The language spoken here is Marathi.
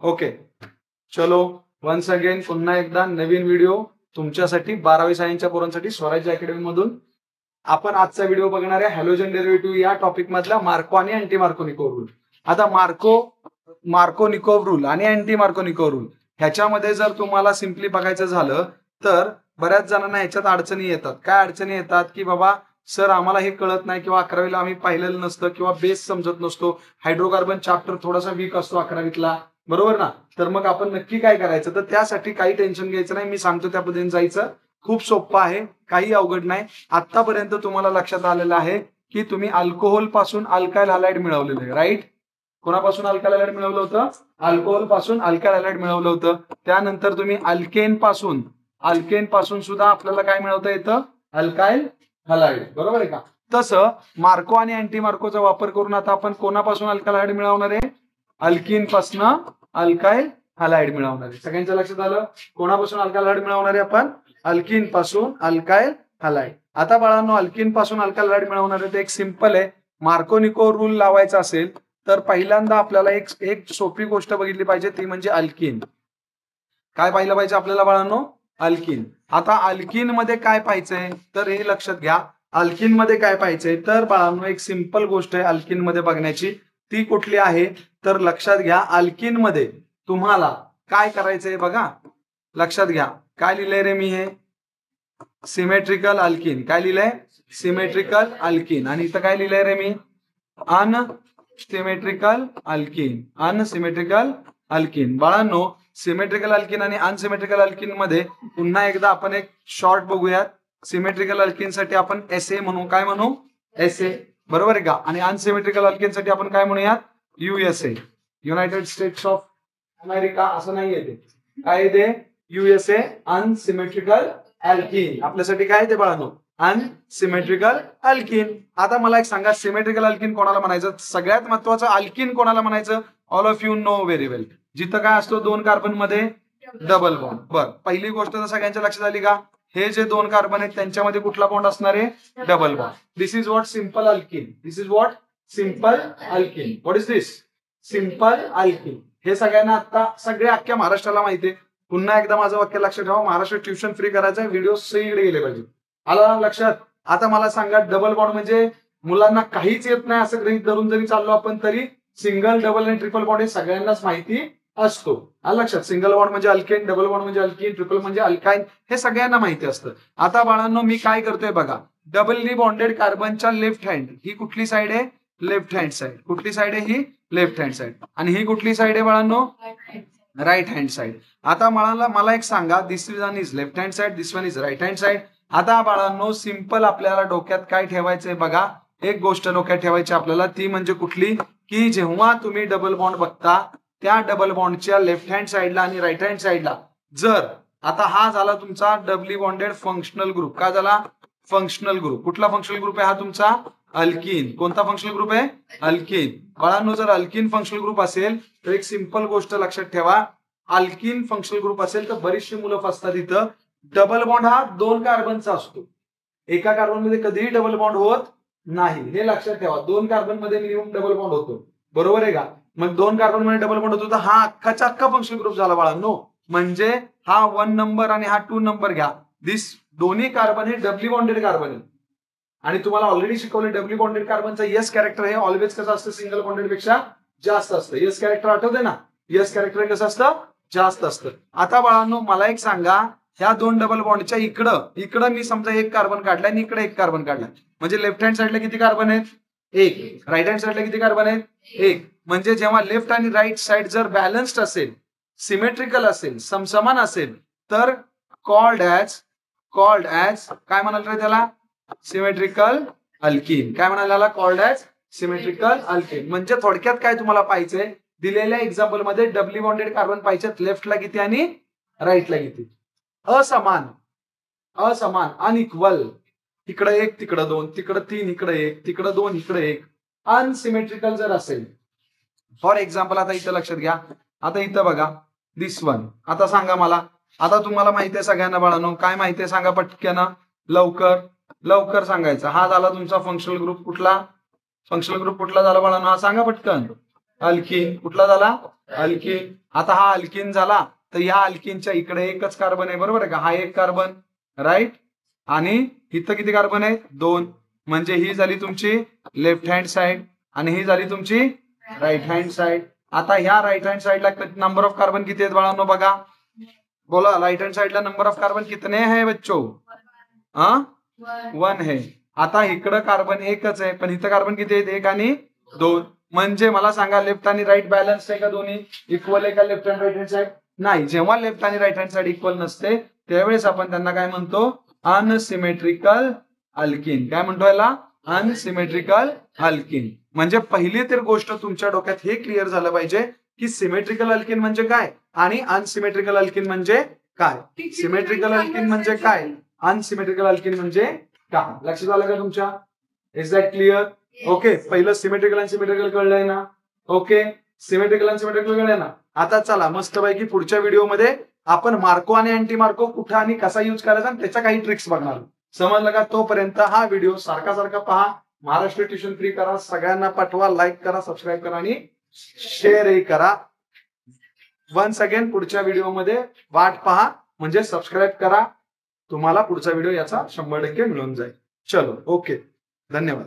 ओके, चलो वन्स अगेन पुन्हा एकदा नवीन व्हिडिओ तुमच्यासाठी 12वी सायन्सच्या पोरांसाठी स्वराज्य अकॅडमी मधून. आपण आजचा व्हिडिओ बघणार आहे हॅलोजन डेरिव्हेटिव्ह या टॉपिक मधला मार्को आणि अँटी मार्कोनिकोव्ह रूल. आता मार्कोनिकोव्ह रूल आणि अँटी मार्कोनिकोव्ह रूल ह्याच्यामध्ये जर तुम्हाला सिम्पली बघायचं झालं तर बऱ्याच जणांना ह्याच्यात अडचणी येतात. काय अडचणी येतात की बाबा सर आम्हाला हे कळत नाही किंवा 11वीला आम्ही पाहिलेलं नसतं किंवा बेस समजत नसतो, हायड्रोकार्बन चॅप्टर थोडासा वीक असतो 11वीतला, बरोबर ना. तर मग आपण नक्की काय करायचं, तर त्यासाठी काही टेन्शन घ्यायचं नाही, मी सांगतो त्या पद्धतीने जायचं. खूप सोपं आहे, काही अवघड नाही. आतापर्यंत तुम्हाला लक्षात आलेलं आहे की तुम्ही अल्कोहोल पासून अल्काइल हॅलाइड मिळवलेलं आहे, राईट. कोणापासून अल्काइल हॅलाइड मिळवलं होतं? अल्कोहोल पासून अल्काइल हॅलाइड मिळवलं होतं. त्यानंतर तुम्ही अल्केन पासून सुद्धा आपल्याला काय मिळवता येतं? अल्काइल हॅलाइड, बरोबर आहे का. तसं मार्को आणि अँटी मार्कोचा वापर करून आता आपण कोणापासून अल्काइल हॅलाइड मिळवणार आहे? अल्किन पासून अल्काइल हॅलाइड मिळवणार आहे. सगळ्यांच्या लक्षात आलं? कोणापासून अल्काइल हॅलाइड मिळवणार आहे आपण? अल्किन पासून अल्काइल हॅलाइड. आता बाळांनो, अल्किन पासून अल्काइल हॅलाइड मिळवणार आहे ते एक सिंपल आहे. मार्कोनिकोव्ह रूल लावायचा असेल तर पहिल्यांदा आपल्याला एक सोपी गोष्ट बघितली पाहिजे, ती म्हणजे अल्किन. काय पाहिलं पाहिजे आपल्याला बाळांनो? अल्किन. आता अल्किन मध्ये काय पाहायचंय तर हे लक्षात घ्या. अल्किन मध्ये काय पाहायचंय तर बाळांनो एक सिंपल गोष्ट आहे अल्किन मध्ये बघण्याची. ती कुठली आहे तर लक्षात घ्या, अल्किन मध्ये तुम्हाला काय करायचंय बघा, लक्षात घ्या. काय लिहिलंय रे मी? हे सिमेट्रिकल अल्किन. काय लिहिलंय? Symmetrical alkene. आणि इथं काय लिहिलंय रे मी? Unsymmetrical alkene. Unsymmetrical alkene. बाळांनो, सिमेट्रिकल अल्किन आणि अनसिमेट्रिकल अल्किन मध्ये पुन्हा एकदा आपण एक शॉर्ट बघूयात. सिमेट्रिकल अल्किन साठी आपण एसए म्हणू. काय म्हणू? एसए, बरोबर आहे का. आणि अनसिमेट्रिकल अल्किन साठी आपण काय म्हणूयात? USA, United states of America. असं नाही येते, काय येते? USA unsymmetrical alkene. आपल्यासाठी काय येते बाळांनो? Unsymmetrical alkene. आता मला एक सांगा, सिमेट्रिकल अल्किन कोणाला म्हणायचं? सगळ्यात महत्वाचं अल्किन कोणाला म्हणायचं? All of you know very well. जिथं काय असतो 2 कार्बन मध्ये डबल बॉन्ड. बर, पहिली गोष्ट तर सगळ्यांच्या लक्षात आली का? हे जे 2 कार्बन आहेत त्यांच्यामध्ये कुठला बॉन्ड असणार आहे? Double bond. This is what simple alkene. This is what simple alkene. What is this? Simple alkene. हे सगळ्यांना आता सगळ्या अख्ख्या महाराष्ट्राला माहिती आहे. पुन्हा एकदा माझं वाक्य लक्षात ठेवा, महाराष्ट्र ट्युशन फ्री करायचा, व्हिडिओ सगळीकडे गेले पाहिजे. आला लक्षात? आता मला सांगा, डबल बॉन्ड म्हणजे मुलांना काहीच येत नाही असं गृहीत धरून जरी चाललो आपण तरी सिंगल, डबल आणि ट्रिपल बॉन्ड हे सगळ्यांनाच माहिती असतो. आलं लक्षात? सिंगल बॉन्ड म्हणजे अल्केन, डबल बॉन्ड म्हणजे अल्किन, ट्रिपल म्हणजे अल्काइन, हे सगळ्यांना माहिती असतं. आता बाळांनो मी काय करतोय बघा, डबलली बॉन्डेड कार्बनच्या लेफ्ट हँड, ही कुठली साइड आहे? Left hand side. कुठली साइड आहे ही? Left hand side. आणि ही कुठली साइड आहे बाळांनो? Right hand side. आता मला एक सांगा, this one is left hand side, this one is right hand side. आता बाळांनो सिंपल आपल्याला डोक्यात काय ठेवायचंय बघा, एक गोष्ट डोक्यात ठेवायची आपल्याला, ती म्हणजे कुठली की जेव्हा तुम्ही डबल बॉन्ड बघता त्या डबल बॉन्डच्या लेफ्ट हँड साइडला आणि राईट हँड साइडला जर, आता हा झाला तुमचा डबली बॉन्डेड फंक्शनल ग्रुप. काय झाला? Functional group. कुठला फंक्शनल ग्रुप आहे हा तुमचा? अल्किन. कोणता फंक्शनल ग्रुप आहे? अल्किन. बाळांनो जर अल्किन फंक्शनल ग्रुप असेल तर एक सिंपल गोष्ट लक्षात ठेवा, अल्किन फंक्शनल ग्रुप असेल तर बरीचशी मुलं फसतात इथं. डबल बॉन्ड हा 2 कार्बनचा असतो, एका कार्बन मध्ये कधीही डबल बॉन्ड होत नाही, हे लक्षात ठेवा. 2 कार्बन मध्ये मिनिमम डबल बॉन्ड होतो, बरोबर आहे का. मग 2 कार्बन मध्ये डबल बॉन्ड होतो तर हा अख्खाचा अख्खा फंक्शनल ग्रुप झाला बाळांनो. म्हणजे हा 1 नंबर आणि हा 2 नंबर घ्या. दिस दोन्ही कार्बन हे डबली बॉन्डेड कार्बन आहे. आणि तुम्हाला ऑलरेडी शिकवले डबली बॉन्डेड कार्बनचा यस कॅरेक्टर हे ऑलवेज कसं असतं? सिंगल बॉन्डेड पेक्षा जास्त असतं. यस कॅरेक्टर आठवते ना? यस कॅरेक्टर कसं असतं? जास्त असतं. आता बाळांनो मला एक सांगा, ह्या 2 डबल बॉन्डच्या इकडं मी समजा 1 कार्बन काढलाय आणि इकडे 1 कार्बन काढलाय, म्हणजे लेफ्ट हँड साइडला किती कार्बन आहेत? 1. राईट हँड साइडला किती कार्बन आहेत? 1. म्हणजे जेव्हा लेफ्ट आणि राईट साइड जर बॅलन्स्ड असेल, सिमेट्रिकल असेल, समसमान असेल तर कॉल्ड ऍज काय म्हणाल रे त्याला? Symmetrical alkene. काय म्हणाला? Called as symmetrical alkene. म्हणजे थोडक्यात काय तुम्हाला पाहिजे, दिलेल्या एक्झाम्पल मध्ये डबली बॉन्डेड कार्बन पाहिजेत, लेफ्टला किती आणि राईटला किती? असमान, अनइक्वल. तिकडं 1, तिकडं 2, तिकडं 3, इकडे 1, तिकडं 2, इकडे 1. अनसिमेट्रिकल जर असेल, फॉर एक्झाम्पल आता इथं लक्षात घ्या, आता इथं बघा दिस वन. आता सांगा मला, आता तुम्हाला माहिती आहे सगळ्यांना बाळांनो, काय माहिती आहे सांगा पटकन, लवकर सांगायचं. हा झाला तुमचा फंक्शनल ग्रुप. कुठला फंक्शनल ग्रुप कुठला झाला बाळांनो? हा सांगा पटकन. अल्किन. कुठला झाला? अल्किन. आता हा अल्किन झाला तर या अल्किनच्या इकडे एकच कार्बन आहे, बरोबर आहे का? हा एक कार्बन, राईट. आणि इथं किती कार्बन आहेत? 2. म्हणजे ही झाली तुमची लेफ्ट हँड साइड आणि ही झाली तुमची राईट हँड साइड. आता ह्या राईट हँड साइडला नंबर ऑफ कार्बन किती आहेत बाळांनो? बघा, बोला. राइट हैंड साइड ला नंबर ऑफ कार्बन कितने हैं बच्चों? 1 है. आता इकडं कार्बन एकच आहे, पण इथं कार्बन किती आहेत? 1 आणि 2. म्हणजे मला सांगा, लेफ्ट आणि राईट बॅलन्स आहे का? दोन्ही इक्वल आहे का? Left and right hand side नाही. जेव्हा लेफ्ट आणि राईट हँड साइड इक्वल नसते त्यावेळेस आपण त्यांना काय म्हणतो? Unsymmetrical alkene. काय म्हणतो याला? Unsymmetrical alkene. म्हणजे पहिली तर गोष्ट तुमच्या डोक्यात हे क्लिअर झालं पाहिजे की सिमेट्रिकल अल्किन म्हणजे काय आणि अनसिमेट्रिकल अल्किन म्हणजे काय. सिमेट्रिकल अल्किन म्हणजे काय, अनसिमेट्रिकल अल्किन म्हणजे काय, लक्षात आलं का तुमच्या? Is that clear? ओके. पहिलं सिमेट्रिकल आणि सिमेट्रिकल कळलंय ना? ओके. सिमेट्रिकल आणि सिमेट्रिकल कळलंय ना? आता चला मस्तपैकी पुढच्या व्हिडिओमध्ये आपण मार्को आणि अँटी मार्को कुठं आणि कसा युज करायचा आणि त्याच्या काही ट्रिक्स बघणार. समजलं का? तोपर्यंत हा व्हिडिओ सारखा सारखा पहा. महाराष्ट्र ट्युशन फ्री करा, सगळ्यांना पाठवा, लाईक करा, सबस्क्राईब करा आणि शेअरही करा. वन्स अगेन पुढच्या व्हिडिओमध्ये वाट पहा, म्हणजे सबस्क्राईब करा. तुम्हाला पुढचा व्हिडिओ याचा 100% मिळून जाईल. चलो, ओके, धन्यवाद.